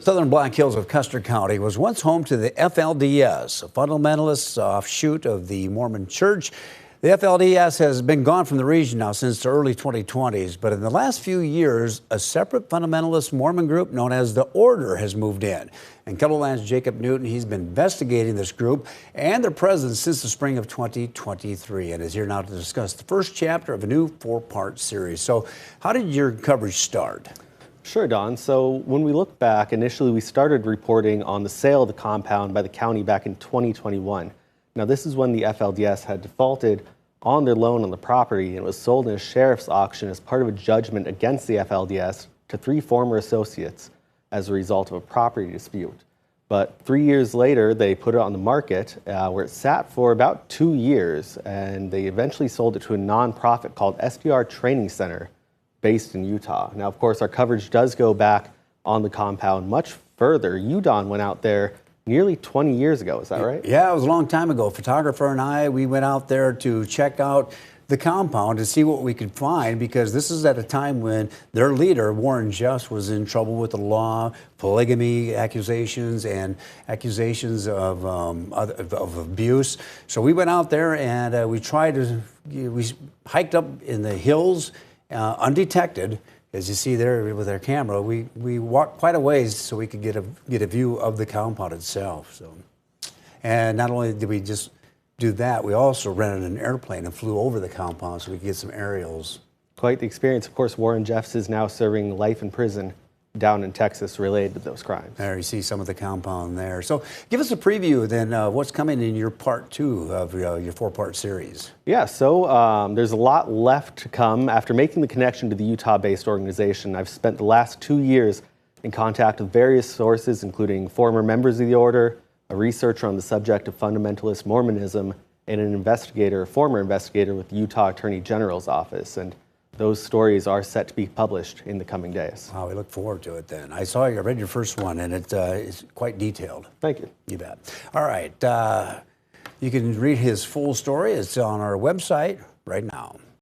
Southern Black Hills of Custer County was once home to the FLDS, a fundamentalist offshoot of the Mormon Church. The FLDS has been gone from the region now since the early 2020s, but in the last few years, a separate fundamentalist Mormon group known as the Order has moved in. And Kettleland's Jacob Newton, he's been investigating this group and their presence since the spring of 2023 and is here now to discuss the first chapter of a new four-part series. So how did your coverage start? Sure, Don. So when we look back, initially we started reporting on the sale of the compound by the county back in 2021. Now this is when the FLDS had defaulted on their loan on the property and was sold in a sheriff's auction as part of a judgment against the FLDS to 3 former associates as a result of a property dispute. But 3 years later, they put it on the market where it sat for about 2 years, and they eventually sold it to a nonprofit called SPR Training Center based in Utah. Now, of course, our coverage does go back on the compound much further. UDON went out there nearly 20 years ago, is that right? Yeah, it was a long time ago. A photographer and I, we went out there to check out the compound to see what we could find, because this is at a time when their leader, Warren Jeffs, was in trouble with the law, polygamy accusations, and accusations of abuse. So we went out there and we hiked up in the hills undetected. As you see there with our camera, we walked quite a ways so we could get a view of the compound itself. So, and not only did we just do that, we also rented an airplane and flew over the compound so we could get some aerials. Quite the experience. Of course, Warren Jeffs is now serving life in prison down in Texas related to those crimes. There you see some of the compound there. So give us a preview then what's coming in your part 2 of your 4-part series. Yeah, so there's a lot left to come. After making the connection to the Utah-based organization, I've spent the last 2 years in contact with various sources, including former members of the Order, a researcher on the subject of fundamentalist Mormonism, and a former investigator with the Utah Attorney General's office. And those stories are set to be published in the coming days. Wow, we look forward to it then. I read your first one, and it's quite detailed. Thank you. You bet. All right, you can read his full story. It's on our website right now.